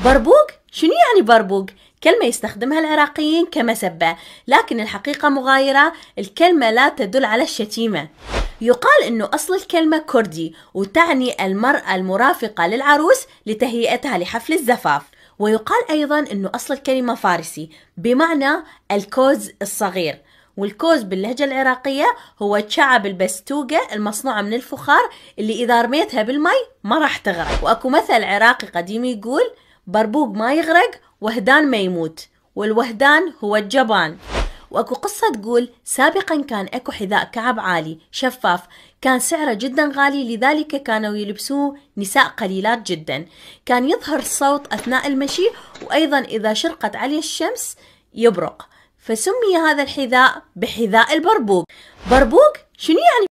بربوق؟ شنو يعني بربوق؟ كلمة يستخدمها العراقيين كمسبة، لكن الحقيقة مغايرة، الكلمة لا تدل على الشتيمة. يقال إنه أصل الكلمة كردي، وتعني المرأة المرافقة للعروس لتهيئتها لحفل الزفاف. ويقال أيضا إنه أصل الكلمة فارسي بمعنى الكوز الصغير، والكوز باللهجة العراقية هو شعب البستوقة المصنوعة من الفخار اللي إذا رميتها بالمي ما راح تغرق. وأكو مثل عراقي قديم يقول: بربوق ما يغرق وهدان ما يموت، والوهدان هو الجبان. واكو قصة تقول: سابقا كان اكو حذاء كعب عالي شفاف، كان سعره جدا غالي، لذلك كانوا يلبسوه نساء قليلات جدا، كان يظهر الصوت اثناء المشي، وايضا اذا شرقت عليه الشمس يبرق، فسمي هذا الحذاء بحذاء البربوق. بربوق؟ شنو يعني